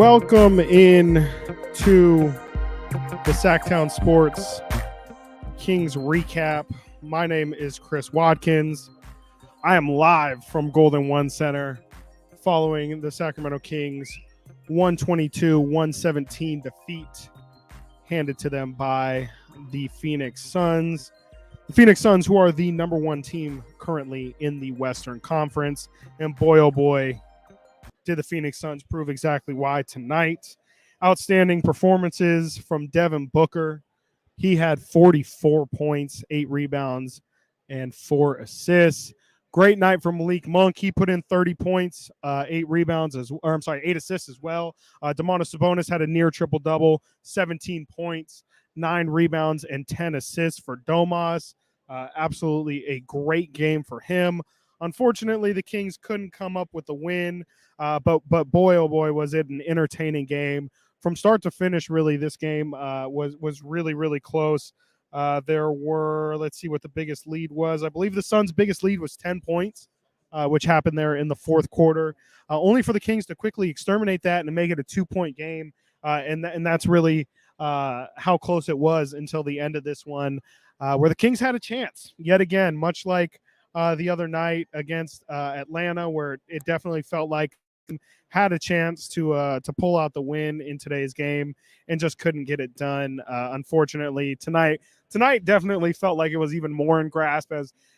Welcome in to the Sactown Sports Kings recap. My name is Chris Watkins. I am live from Golden One Center following the Sacramento Kings 122-117 defeat handed to them by the Phoenix Suns. The Phoenix Suns, who are the number one team currently in the Western Conference. And boy, oh boy, did the Phoenix Suns prove exactly why tonight. Outstanding performances from Devin Booker. He had 44 points, 8 rebounds, and 4 assists. Great night from Malik Monk. He put in 30 points, 8 assists as well. Domantas Sabonis had a near triple-double, 17 points, 9 rebounds, and 10 assists for Domas. Absolutely a great game for him. Unfortunately, the Kings couldn't come up with the win, but boy, oh boy, was it an entertaining game. From start to finish, really, this game was really, really close. There were, let's see what the biggest lead was. I believe the Suns' biggest lead was 10 points, which happened there in the fourth quarter, only for the Kings to quickly exterminate that and make it a 2-point game. And that's really how close it was until the end of this one, where the Kings had a chance yet again, much like the other night against Atlanta, where it definitely felt like had a chance to pull out the win in today's game and just couldn't get it done. Unfortunately, tonight definitely felt like it was even more in grasp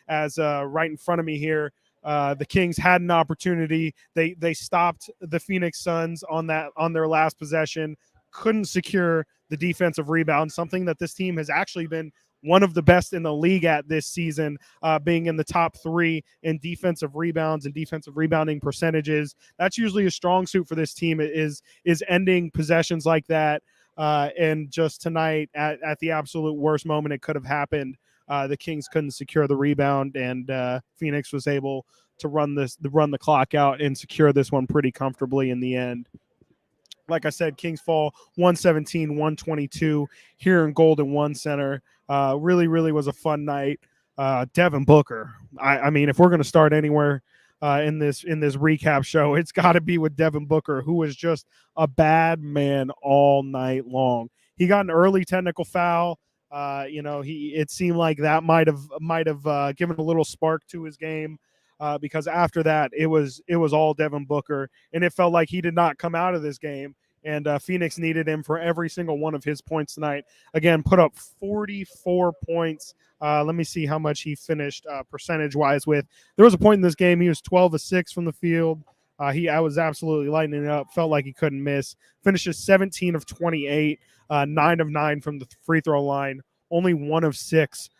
as right in front of me here. The Kings had an opportunity. They stopped the Phoenix Suns on their last possession, couldn't secure the defensive rebound, something that this team has actually been one of the best in the league at this season, being in the top 3 in defensive rebounds and defensive rebounding percentages. That's usually a strong suit for this team, is ending possessions like that. And just tonight, at the absolute worst moment it could have happened, the Kings couldn't secure the rebound, and Phoenix was able to run the clock out and secure this one pretty comfortably in the end. Like I said, Kings fall 117-122 here in Golden One Center. Really, really was a fun night. Devin Booker. I mean, if we're going to start anywhere in this recap show, it's got to be with Devin Booker, who was just a bad man all night long. He got an early technical foul. It seemed like that might have given a little spark to his game. Because after that, it was all Devin Booker, and it felt like he did not come out of this game. And Phoenix needed him for every single one of his points tonight. Again, put up 44 points. Let me see how much he finished percentage-wise with. There was a point in this game he was 12 of 6 from the field. I was absolutely lighting it up. Felt like he couldn't miss. Finishes 17 of 28, 9 of 9 from the free throw line. Only 1 of 6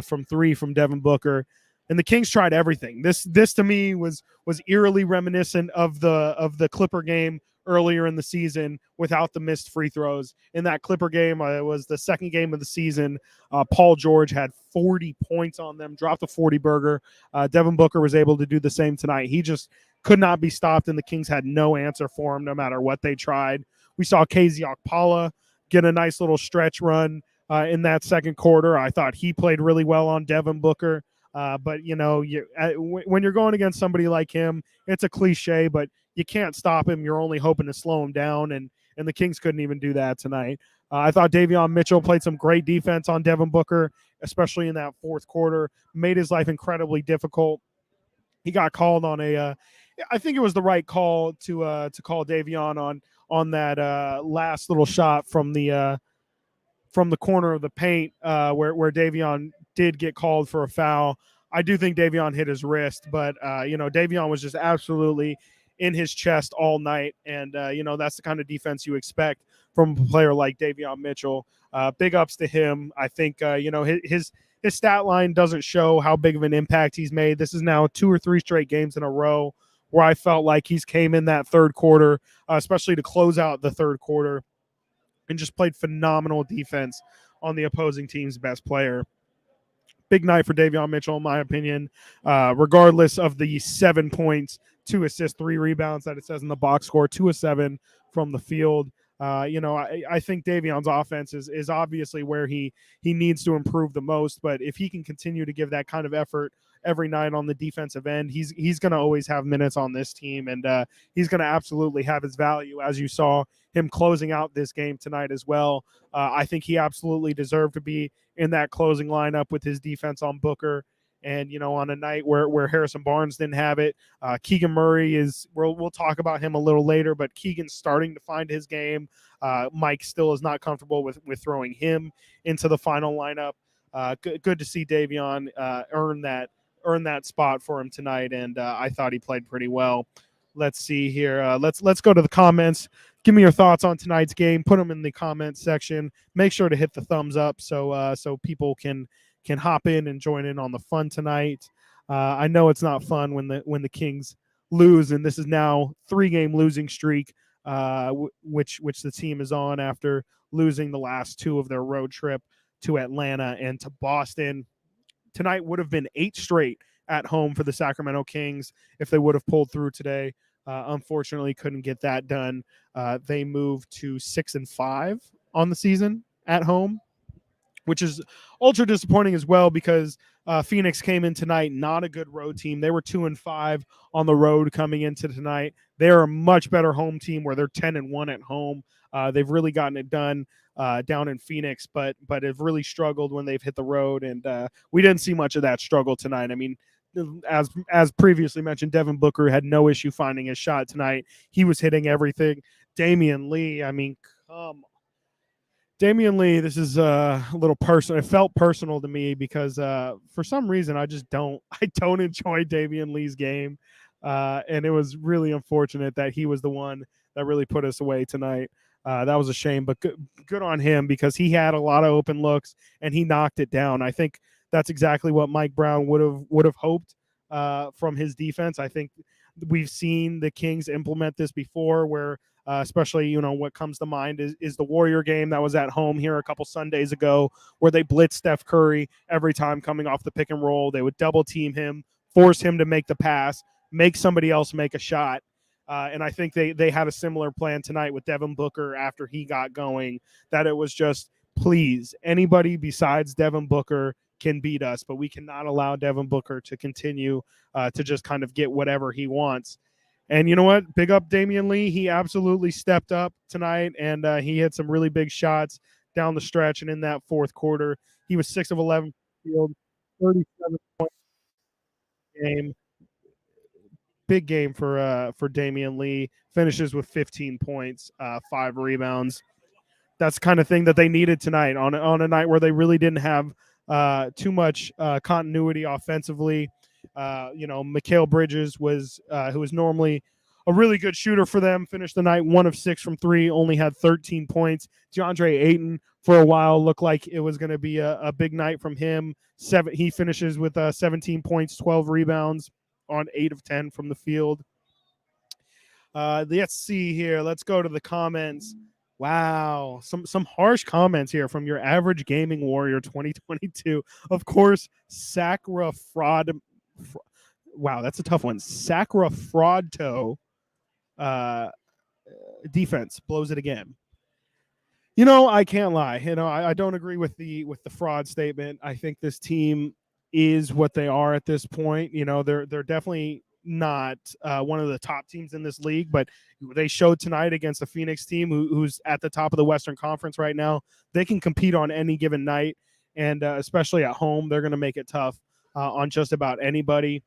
from 3 from Devin Booker. And the Kings tried everything. This to me was eerily reminiscent of the Clipper game earlier in the season without the missed free throws. In that Clipper game, it was the second game of the season. Paul George had 40 points on them, dropped a 40-burger. Devin Booker was able to do the same tonight. He just could not be stopped, and the Kings had no answer for him no matter what they tried. We saw KZ Okpala get a nice little stretch run in that second quarter. I thought he played really well on Devin Booker. But, when you're going against somebody like him, it's a cliche, but you can't stop him. You're only hoping to slow him down, and the Kings couldn't even do that tonight. I thought Davion Mitchell played some great defense on Devin Booker, especially in that fourth quarter, made his life incredibly difficult. He got called on I think it was the right call to call Davion on that last little shot from the corner of the paint where Davion did get called for a foul. I do think Davion hit his wrist, but Davion was just absolutely in his chest all night, and that's the kind of defense you expect from a player like Davion Mitchell. Big ups to him. I think his stat line doesn't show how big of an impact he's made. This is now 2 or 3 straight games in a row where I felt like he's came in that third quarter, especially to close out the third quarter, and just played phenomenal defense on the opposing team's best player. Big night for Davion Mitchell, in my opinion, regardless of the 7 points, 2 assists, 3 rebounds that it says in the box score, 2 of 7 from the field. I think Davion's offense is obviously where he needs to improve the most, but if he can continue to give that kind of effort every night on the defensive end. He's going to always have minutes on this team, and he's going to absolutely have his value, as you saw him closing out this game tonight as well. I think he absolutely deserved to be in that closing lineup with his defense on Booker. And, on a night where Harrison Barnes didn't have it, Keegan Murray we'll talk about him a little later, but Keegan's starting to find his game. Mike still is not comfortable with throwing him into the final lineup. Good to see Davion earn that spot for him tonight, and I thought he played pretty well. Let's see here. Let's go to the comments. Give me your thoughts on tonight's game. Put them in the comments section. Make sure to hit the thumbs up so people can hop in and join in on the fun tonight. I know it's not fun when the Kings lose, and this is now 3-game losing streak, which the team is on after losing the last 2 of their road trip to Atlanta and to Boston. Tonight would have been 8 straight at home for the Sacramento Kings if they would have pulled through today. Unfortunately, couldn't get that done. They moved to 6-5 on the season at home, which is ultra disappointing as well because Phoenix came in tonight, not a good road team. They were 2-5 on the road coming into tonight. They're a much better home team where they're 10-1 at home. They've really gotten it done down in Phoenix, but have really struggled when they've hit the road, and we didn't see much of that struggle tonight. I mean, as previously mentioned, Devin Booker had no issue finding his shot tonight. He was hitting everything. Damian Lee, I mean, come on. Damian Lee, this is a little personal. It felt personal to me because for some reason I don't enjoy Damian Lee's game, and it was really unfortunate that he was the one that really put us away tonight. That was a shame, but good on him because he had a lot of open looks and he knocked it down. I think that's exactly what Mike Brown would have hoped from his defense. I think we've seen the Kings implement this before, where especially what comes to mind is the Warrior game that was at home here a couple Sundays ago, where they blitzed Steph Curry every time coming off the pick and roll. They would double team him, force him to make the pass, make somebody else make a shot. And I think they had a similar plan tonight with Devin Booker after he got going, that it was just, please, anybody besides Devin Booker can beat us, but we cannot allow Devin Booker to continue to just kind of get whatever he wants. And you know what? Big up Damian Lee. He absolutely stepped up tonight, and he hit some really big shots down the stretch. And in that fourth quarter, he was 6 of 11 field, 37 point game. Big game for Damian Lee. Finishes with 15 points, 5 rebounds. That's the kind of thing that they needed tonight on a night where they really didn't have too much continuity offensively. Mikal Bridges was who was normally a really good shooter for them, finished the night 1 of 6 from 3, only had 13 points. DeAndre Ayton for a while looked like it was going to be a big night from him. He finishes with 17 points, 12 rebounds on 8 of 10 from the field. Let's see here. Let's go to the comments. Wow, some harsh comments here from your average gaming warrior 2022. Of course, Sacra Fraud. Wow, that's a tough one. Sacra Fraudto defense blows it again. I can't lie. I don't agree with the fraud statement. I think this team is what they are at this point. They're definitely not one of the top teams in this league, but they showed tonight against the Phoenix team who's at the top of the Western Conference right now. They can compete on any given night, and especially at home, they're going to make it tough on just about anybody.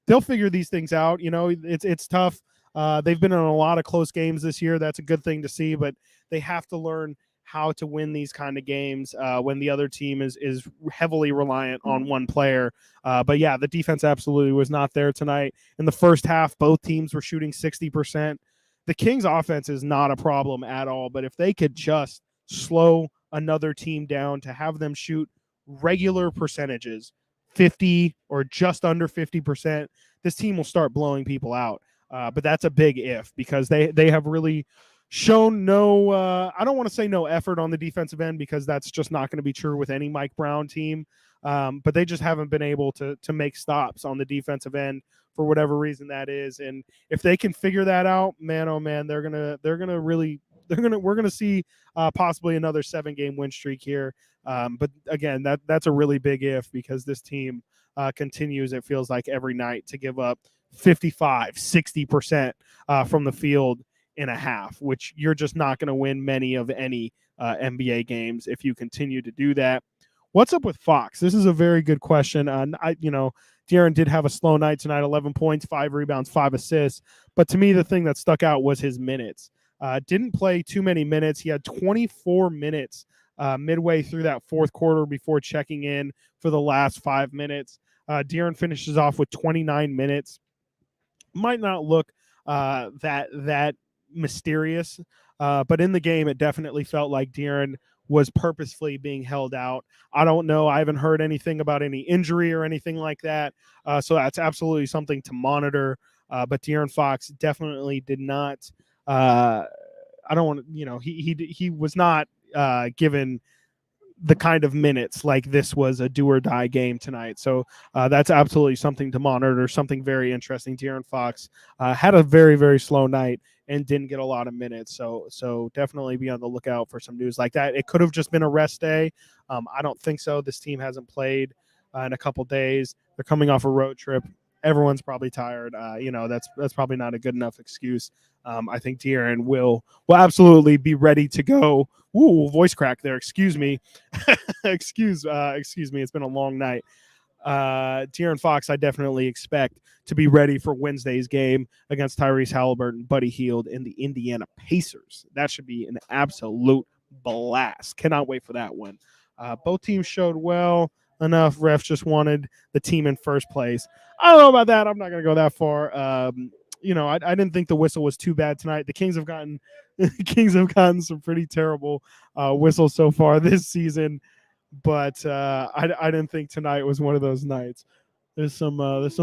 They'll figure these things out. It's tough. They've been in a lot of close games this year. That's a good thing to see, but they have to learn how to win these kind of games when the other team is heavily reliant on one player. But yeah, the defense absolutely was not there tonight. In the first half, both teams were shooting 60%. The Kings offense is not a problem at all, but if they could just slow another team down to have them shoot regular percentages, 50 or just under 50%, this team will start blowing people out. But that's a big if, because they have really shown no, I don't want to say no effort on the defensive end, because that's just not going to be true with any Mike Brown team. But they just haven't been able to make stops on the defensive end for whatever reason that is. And if they can figure that out, man, oh man, we're gonna see possibly another 7-game win streak here. But again, that's a really big if, because this team continues, it feels like every night, to give up 55, 60% from the field in a half, which you're just not going to win many of any NBA games if you continue to do that. What's up with Fox? This is a very good question. De'Aaron did have a slow night tonight, 11 points, 5 rebounds, 5 assists. But to me, the thing that stuck out was his minutes. Didn't play too many minutes. He had 24 minutes midway through that fourth quarter before checking in for the last 5 minutes. De'Aaron finishes off with 29 minutes. Might not look that mysterious, but in the game, it definitely felt like De'Aaron was purposefully being held out. I don't know. I haven't heard anything about any injury or anything like that. So that's absolutely something to monitor. But De'Aaron Fox definitely did not. I don't want to. He was not given the kind of minutes like this was a do or die game tonight. So that's absolutely something to monitor, something very interesting. De'Aaron Fox had a very, very slow night and didn't get a lot of minutes. So definitely be on the lookout for some news like that. It could have just been a rest day. I don't think so. This team hasn't played in a couple days. They're coming off a road trip. Everyone's probably tired. That's probably not a good enough excuse. I think De'Aaron will absolutely be ready to go. Ooh, voice crack there. Excuse me. excuse me. It's been a long night. De'Aaron Fox, I definitely expect to be ready for Wednesday's game against Tyrese Halliburton, Buddy Hield, and the Indiana Pacers. That should be an absolute blast. Cannot wait for that one. Both teams showed well enough. Refs just wanted the team in first place. I don't know about that. I'm not going to go that far. I didn't think the whistle was too bad tonight. The Kings have gotten some pretty terrible whistles so far this season, but I didn't think tonight was one of those nights. There's some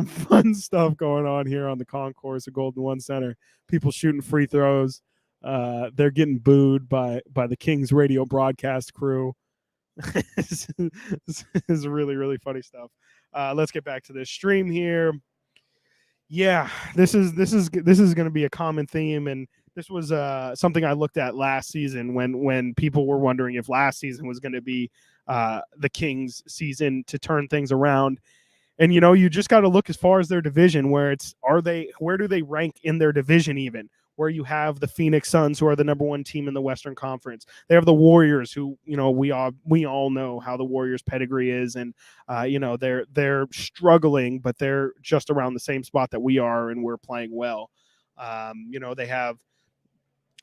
fun stuff going on here on the concourse of Golden One Center. People shooting free throws. They're getting booed by the Kings radio broadcast crew. This is really, really funny stuff. Let's get back to this stream here. Yeah, this is going to be a common theme, and this was something I looked at last season when people were wondering if last season was going to be the Kings' season to turn things around. And you just got to look as far as their division, where where do they rank in their division even? Where you have the Phoenix Suns, who are the number one team in the Western Conference. They have the Warriors, who we all know how the Warriors' pedigree is, and they're struggling, but they're just around the same spot that we are, and we're playing well. They have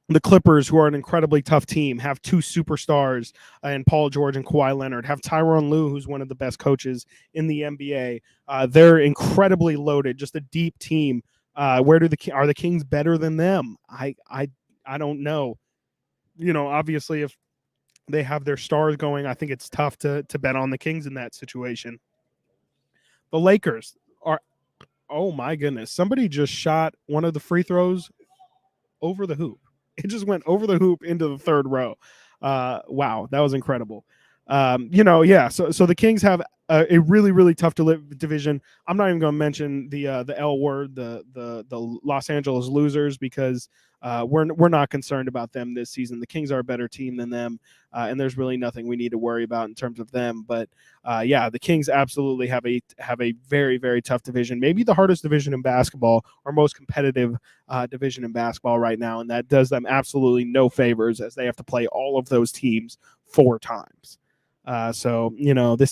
the Clippers, who are an incredibly tough team, have 2 superstars and Paul George and Kawhi Leonard, have Tyronn Lue, who's one of the best coaches in the NBA. They're incredibly loaded, just a deep team. Are the Kings better than them? I don't know. Obviously, if they have their stars going, I think it's tough to bet on the Kings in that situation. The Lakers are, oh my goodness, somebody just shot one of the free throws over the hoop. It just went over the hoop into the third row. Wow, that was incredible. So the Kings have a really, really tough division. I'm not even going to mention the L word, the Los Angeles Losers, because we're not concerned about them this season. The Kings are a better team than them, and there's really nothing we need to worry about in terms of them. But the Kings absolutely have a very, very tough division, maybe the hardest division in basketball, or most competitive division in basketball right now, and that does them absolutely no favors, as they have to play all of those teams 4 times. This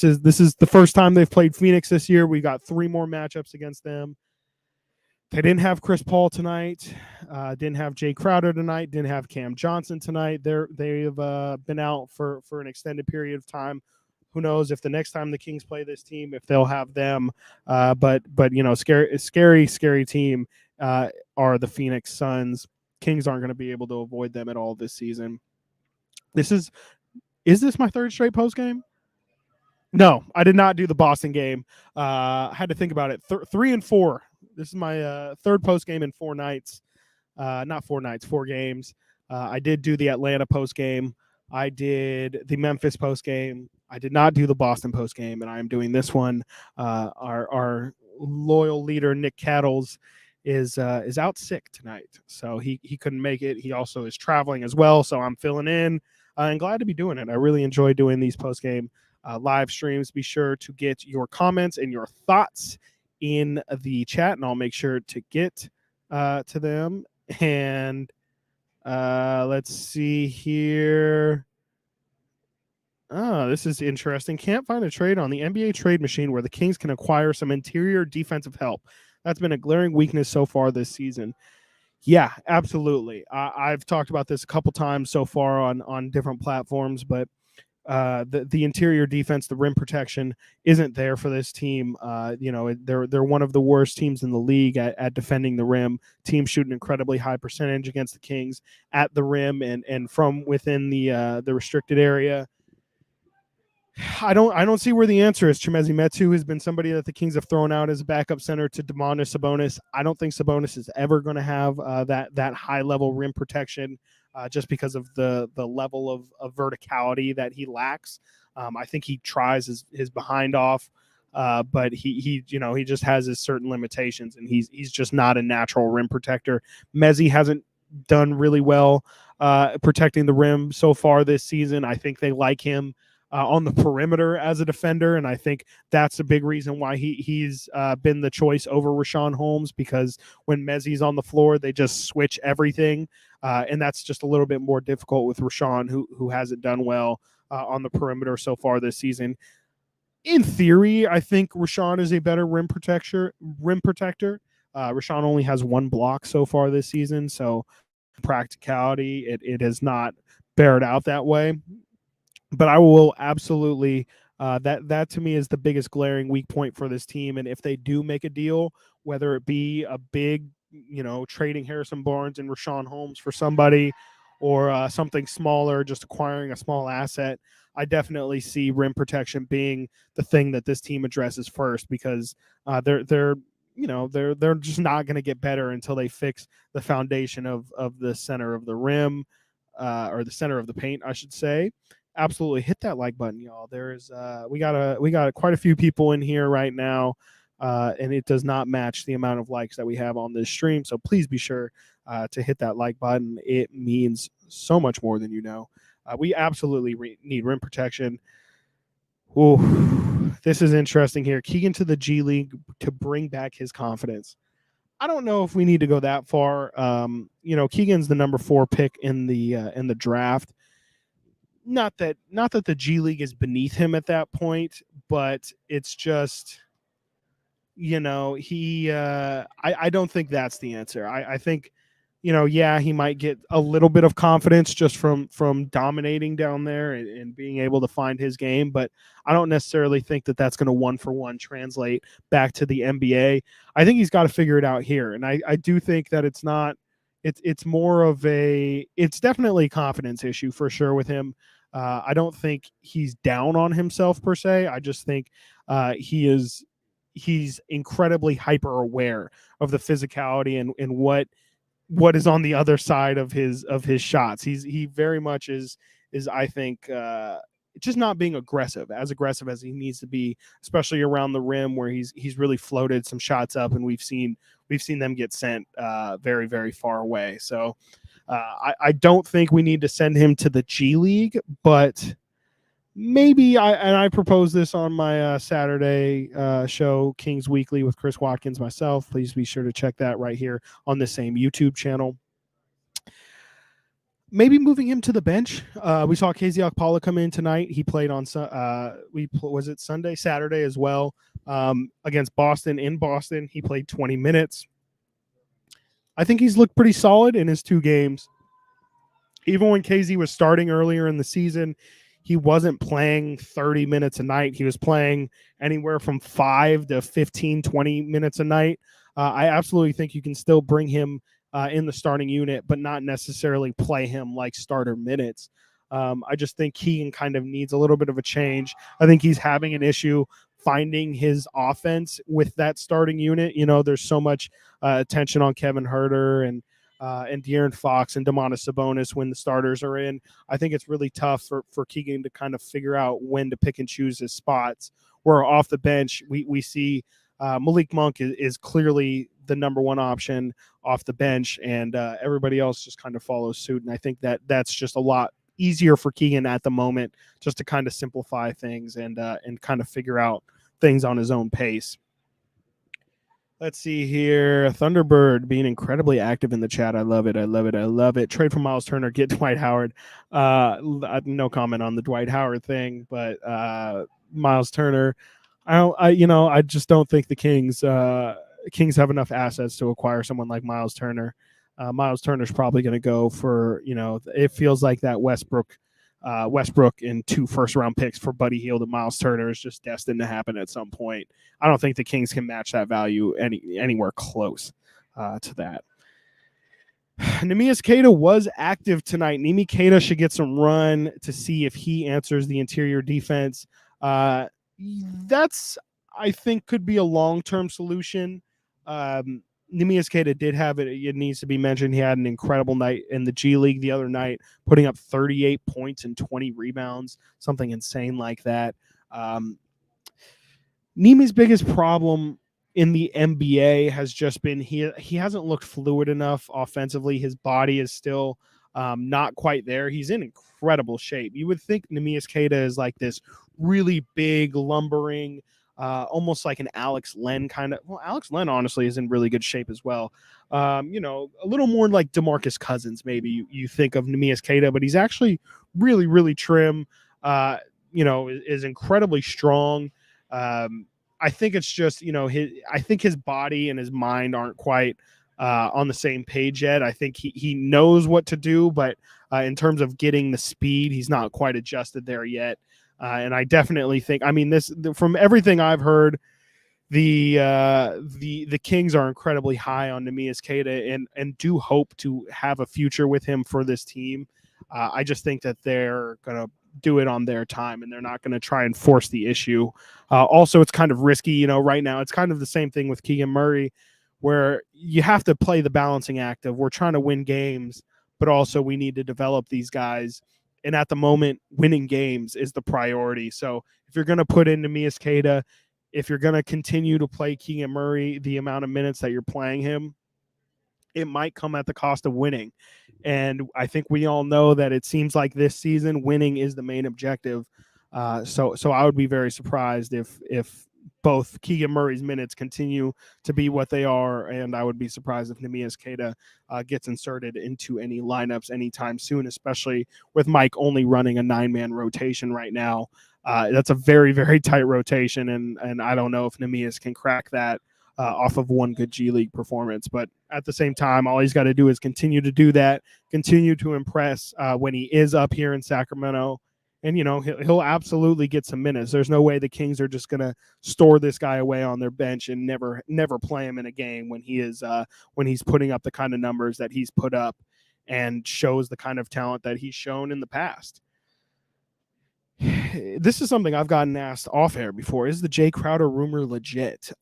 is the first time they've played Phoenix this year. We got 3 more matchups against them. They didn't have Chris Paul tonight. Didn't have Jay Crowder tonight. Didn't have Cam Johnson tonight. They've been out for an extended period of time. Who knows if the next time the Kings play this team, if they'll have them. But scary team are the Phoenix Suns. Kings aren't going to be able to avoid them at all this season. Is this my 3rd straight post game? No, I did not do the Boston game. I had to think about it. 3 and 4. This is my 3rd post game in 4 nights. Not 4 nights, 4 games. I did do the Atlanta post game. I did the Memphis post game. I did not do the Boston post game, and I am doing this one. Our loyal leader, Nick Cattles, is out sick tonight, so he couldn't make it. He also is traveling as well, so I'm filling in. And glad to be doing it. I really enjoy doing these post game live streams. Be sure to get your comments and your thoughts in the chat, and I'll make sure to get to them. And let's see here. Oh, this is interesting. Can't find a trade on the NBA trade machine where the Kings can acquire some interior defensive help. That's been a glaring weakness so far this season. Yeah, absolutely. I've talked about this a couple times so far on different platforms, but the interior defense, the rim protection, isn't there for this team. They're one of the worst teams in the league at defending the rim. Teams shoot an incredibly high percentage against the Kings at the rim and from within the restricted area. I don't see where the answer is. Chimezie Metu has been somebody that the Kings have thrown out as a backup center to Domantas Sabonis. I don't think Sabonis is ever going to have that high level rim protection just because of the level of verticality that he lacks. I think he tries his behind off, but he just has his certain limitations, and he's just not a natural rim protector. Mezzi hasn't done really well protecting the rim so far this season. I think they like him on the perimeter as a defender, and I think that's a big reason why he's been the choice over Richaun Holmes, because when Mezzi's on the floor, they just switch everything, and that's just a little bit more difficult with Richaun, who hasn't done well on the perimeter so far this season. In theory, I think Richaun is a better rim protector. Richaun only has one block so far this season, so practicality, it has not bared out that way. But I will absolutely that to me is the biggest glaring weak point for this team. And if they do make a deal, whether it be a big, trading Harrison Barnes and Richaun Holmes for somebody, or something smaller, just acquiring a small asset, I definitely see rim protection being the thing that this team addresses first, because they're just not going to get better until they fix the foundation of the center of the rim, or the center of the paint, I should say. Absolutely hit that like button, y'all. There's we got quite a few people in here right now, and it does not match the amount of likes that we have on this stream, so please be sure to hit that like button. It means so much more than you know. We absolutely need rim protection. Ooh, this is interesting here. Keegan to the G League to bring back his confidence. I don't know if we need to go that far. Keegan's the number 4 pick in the draft. Not that the G League is beneath him at that point, but it's just, I don't think that's the answer. I think, he might get a little bit of confidence just from dominating down there and being able to find his game, but I don't necessarily think that that's going to 1-for-1 translate back to the NBA. I think he's got to figure it out here, and I do think that it's not. It's more of it's definitely a confidence issue for sure with him. I don't think he's down on himself per se. I just think he's incredibly hyper aware of the physicality and what is on the other side of his shots. He very much is I think just not being as aggressive as he needs to be, especially around the rim where he's really floated some shots up, and we've seen them get sent very, very far away. So I don't think we need to send him to the G League, but maybe I proposed this on my Saturday show, Kings Weekly with Chris Watkins, myself. Please be sure to check that right here on the same YouTube channel. Maybe moving him to the bench. We saw KZ Okpala come in tonight. He played on Saturday as well, against Boston in Boston. He played 20 minutes. I think he's looked pretty solid in his 2 games. Even when KZ was starting earlier in the season, he wasn't playing 30 minutes a night. He was playing anywhere from 5 to 15, 20 minutes a night. I absolutely think you can still bring him in the starting unit, but not necessarily play him like starter minutes. I just think Keegan kind of needs a little bit of a change. I think he's having an issue finding his offense with that starting unit. There's so much attention on Kevin Huerter and De'Aaron Fox and Domantas Sabonis when the starters are in. I think it's really tough for Keegan to kind of figure out when to pick and choose his spots. Where off the bench, we see Malik Monk is clearly the number 1 option off the bench, and everybody else just kind of follows suit. And I think that's just a lot easier for Keegan at the moment just to kind of simplify things and kind of figure out things on his own pace. Let's see here. Thunderbird being incredibly active in the chat. I love it. I love it. I love it. Trade for Miles Turner. Get Dwight Howard. No comment on the Dwight Howard thing, but Miles Turner. I just don't think the Kings have enough assets to acquire someone like Miles Turner. Miles Turner's probably going to go for, it feels like that Westbrook and 2 first-round picks for Buddy Hield and Miles Turner is just destined to happen at some point. I don't think the Kings can match that value anywhere close to that. Neemias Queta was active tonight. Neemi Queta should get some run to see if he answers the interior defense. That's, I think, could be a long-term solution. Neemias Queta did have it. It needs to be mentioned. He had an incredible night in the G League the other night, putting up 38 points and 20 rebounds, something insane like that. Neemi's biggest problem in the NBA has just been he hasn't looked fluid enough offensively. His body is still not quite there. He's in incredible shape. You would think Neemias Queta is like this really big, lumbering, almost like an Alex Len kind of. Well, Alex Len honestly is in really good shape as well. A little more like DeMarcus Cousins, maybe you think of Neemias Queta, but he's actually really, really trim. Is incredibly strong. I think it's just, I think his body and his mind aren't quite on the same page yet. I think he knows what to do, but in terms of getting the speed, he's not quite adjusted there yet. And I definitely think, from everything I've heard, the Kings are incredibly high on Neemias Queta and do hope to have a future with him for this team. I just think that they're going to do it on their time and they're not going to try and force the issue. Also, it's kind of risky, right now. It's kind of the same thing with Keegan Murray, where you have to play the balancing act of we're trying to win games, but also we need to develop these guys. And at the moment, winning games is the priority. So if you're going to put in Neemias Queta, if you're going to continue to play Keegan Murray the amount of minutes that you're playing him, it might come at the cost of winning. And I think we all know that it seems like this season winning is the main objective. So I would be very surprised if both Keegan Murray's minutes continue to be what they are, and I would be surprised if Neemias Queta gets inserted into any lineups anytime soon, especially with Mike only running a 9-man rotation right now. That's a very, very tight rotation, and I don't know if Neemias can crack that off of one good G League performance. But at the same time, all he's got to do is continue to do that, continue to impress when he is up here in Sacramento. And, he'll absolutely get some minutes. There's no way the Kings are just going to store this guy away on their bench and never play him in a game when he's putting up the kind of numbers that he's put up and shows the kind of talent that he's shown in the past. This is something I've gotten asked off air before. Is the Jay Crowder rumor legit?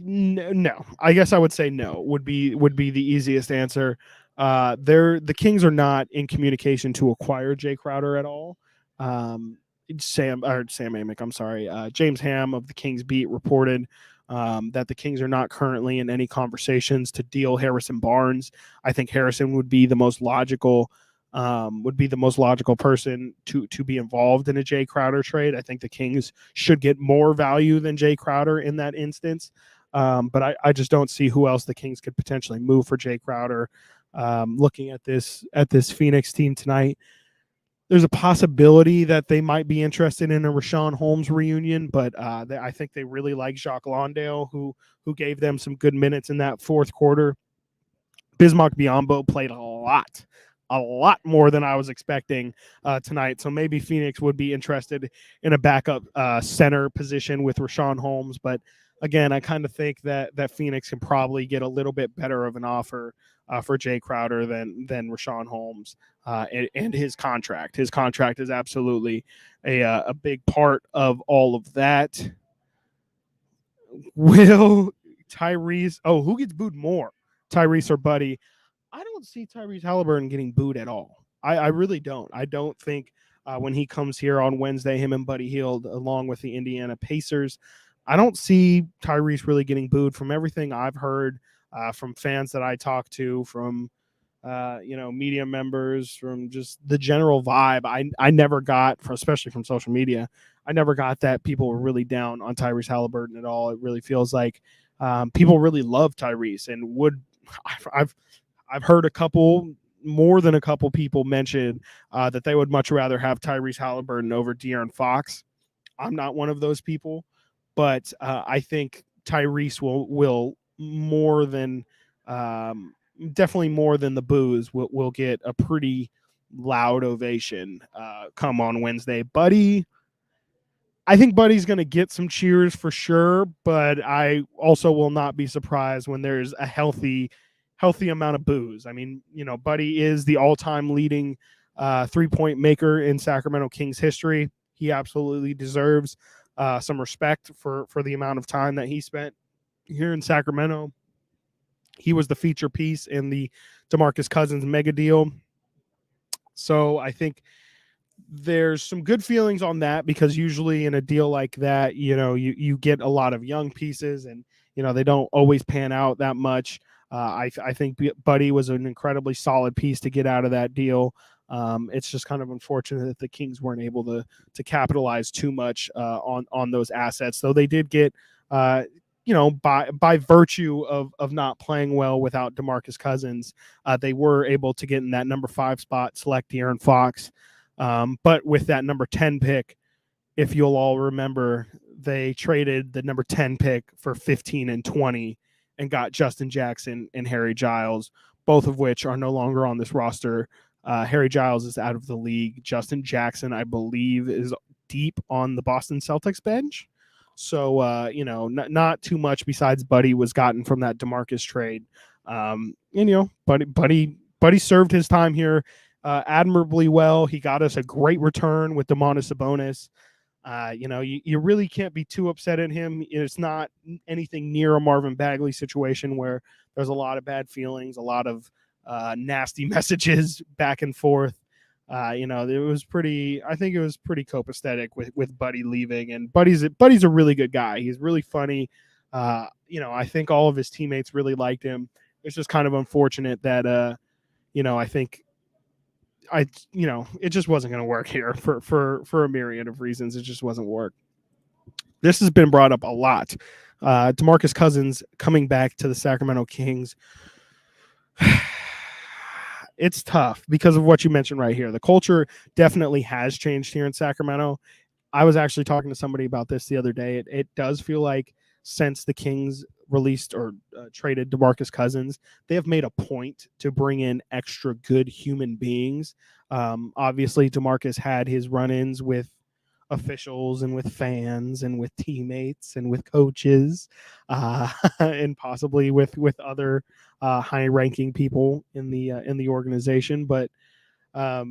No, I guess I would say no would be the easiest answer. The Kings are not in communication to acquire Jay Crowder at all. Sam Amick, I'm sorry. James Ham of the Kings Beat reported that the Kings are not currently in any conversations to deal Harrison Barnes. I think Harrison would be the most logical person to be involved in a Jay Crowder trade. I think the Kings should get more value than Jay Crowder in that instance. But I just don't see who else the Kings could potentially move for Jay Crowder. Looking at this Phoenix team tonight, there's a possibility that they might be interested in a Rashawn Holmes reunion, but I think they really like Jacques Lawndale, who gave them some good minutes in that fourth quarter. Bismack Biyombo played a lot more than I was expecting tonight. So maybe Phoenix would be interested in a backup center position with Rashawn Holmes. But again, I kind of think that Phoenix can probably get a little bit better of an offer for Jay Crowder than Rashawn Holmes and his contract. His contract is absolutely a big part of all of that. Will Tyrese? Oh, who gets booed more, Tyrese or Buddy? I don't see Tyrese Halliburton getting booed at all. I really don't. I don't think when he comes here on Wednesday, him and Buddy Hield, along with the Indiana Pacers, I don't see Tyrese really getting booed. From everything I've heard from fans that I talk to, from media members, from just the general vibe. I never got, especially from social media, I never got that people were really down on Tyrese Halliburton at all. It really feels like people really love Tyrese and would. I've I've heard more than a couple people mention that they would much rather have Tyrese Halliburton over De'Aaron Fox. I'm not one of those people, but I think Tyrese will more than definitely more than the boos will get a pretty loud ovation come on Wednesday. I think Buddy's going to get some cheers for sure, but I also will not be surprised when there's a healthy amount of boos. I mean, Buddy is the all-time leading 3-point maker in Sacramento Kings history. He absolutely deserves some respect for the amount of time that he spent here in Sacramento. He was the feature piece in the DeMarcus Cousins mega deal. So I think there's some good feelings on that, because usually in a deal like that, you get a lot of young pieces, and they don't always pan out that much. I think Buddy was an incredibly solid piece to get out of that deal. It's just kind of unfortunate that the Kings weren't able to capitalize too much on those assets, though they did get by virtue of not playing well without DeMarcus Cousins, they were able to get in that number 5 spot, select De'Aaron Fox. But with that number 10 pick, if you'll all remember, they traded the number 10 pick for 15 and 20 and got Justin Jackson and Harry Giles, both of which are no longer on this roster. Harry Giles is out of the league. Justin Jackson, I believe, is deep on the Boston Celtics bench. So, not too much besides Buddy was gotten from that DeMarcus trade. Buddy served his time here admirably well. He got us a great return with Domantas Sabonis. You really can't be too upset at him. It's not anything near a Marvin Bagley situation where there's a lot of bad feelings, a lot of nasty messages back and forth. It was pretty. I think it was pretty copacetic with Buddy leaving, and Buddy's a really good guy. He's really funny. I think all of his teammates really liked him. It's just kind of unfortunate that I think it just wasn't going to work here for a myriad of reasons. It just wasn't work. This has been brought up a lot. DeMarcus Cousins coming back to the Sacramento Kings. It's tough because of what you mentioned right here. The culture definitely has changed here in Sacramento. I was actually talking to somebody about this the other day. It does feel like since the Kings released or traded DeMarcus Cousins, they have made a point to bring in extra good human beings. Obviously, DeMarcus had his run-ins with officials and with fans and with teammates and with coaches and possibly with other high-ranking people in the organization. But I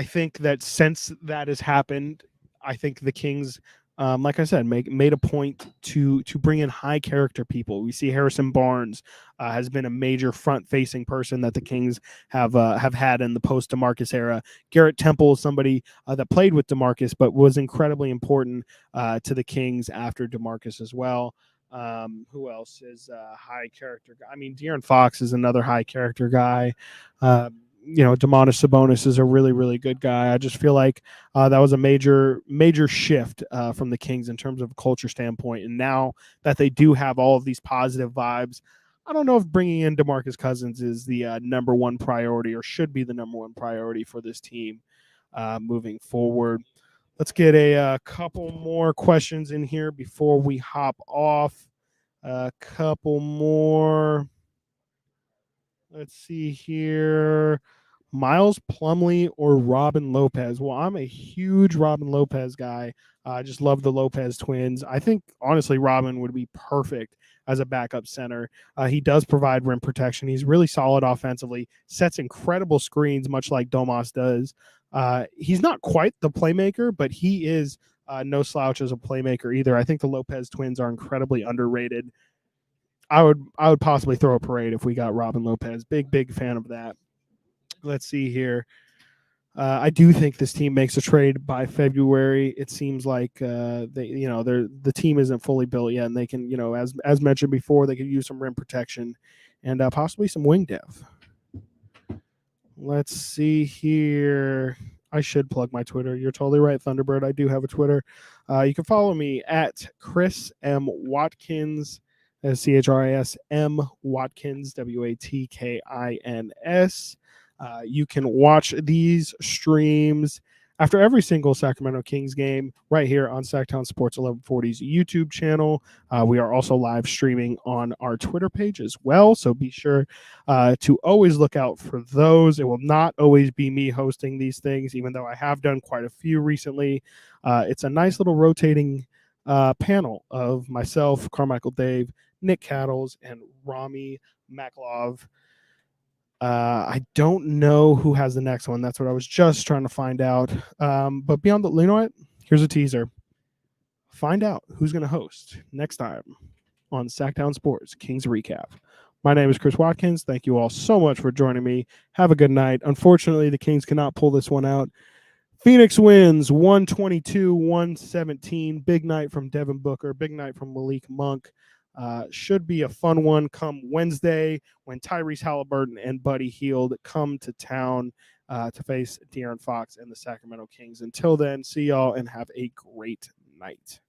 think that since that has happened, I think the Kings, like I said, made a point to bring in high character people. We see Harrison Barnes has been a major front facing person that the Kings have had in the post DeMarcus era. Garrett Temple is somebody that played with DeMarcus but was incredibly important to the Kings after DeMarcus as well. Who else is a high character guy? I mean, De'Aaron Fox is another high character guy. Domantas Sabonis is a really, really good guy. I just feel like that was a major shift from the Kings in terms of a culture standpoint. And now that they do have all of these positive vibes, I don't know if bringing in DeMarcus Cousins is the number one priority or should be the number one priority for this team moving forward. Let's get a couple more questions in here before we hop off. A couple more. Let's see here. Miles Plumlee or Robin Lopez? Well, I'm a huge Robin Lopez guy. I just love the Lopez twins. I think, honestly, Robin would be perfect as a backup center. He does provide rim protection. He's really solid offensively, sets incredible screens, much like Domas does. He's not quite the playmaker, but he is no slouch as a playmaker either. I think the Lopez twins are incredibly underrated. I would possibly throw a parade if we got Robin Lopez. Big fan of that. Let's see here. I do think this team makes a trade by February. It seems like the team isn't fully built yet, and they can, as mentioned before, they could use some rim protection and possibly some wing dev. Let's see here. I should plug my Twitter. You're totally right, Thunderbird. I do have a Twitter. You can follow me at Chris M. Watkins, Chris M. Watkins, Watkins. You can watch these streams after every single Sacramento Kings game right here on Sactown Sports 1140's YouTube channel. We are also live streaming on our Twitter page as well, so be sure to always look out for those. It will not always be me hosting these things, even though I have done quite a few recently. It's a nice little rotating panel of myself, Carmichael Dave, Nick Cattles, and Rami Maklov. I don't know who has the next one. That's what I was just trying to find out. But beyond the, you know what? Here's a teaser. Find out who's going to host next time on Sactown Sports Kings Recap. My name is Chris Watkins. Thank you all so much for joining me. Have a good night. Unfortunately, the Kings cannot pull this one out. Phoenix wins 122-117. Big night from Devin Booker. Big night from Malik Monk. Should be a fun one come Wednesday when Tyrese Halliburton and Buddy Hield come to town to face De'Aaron Fox and the Sacramento Kings. Until then, see y'all and have a great night.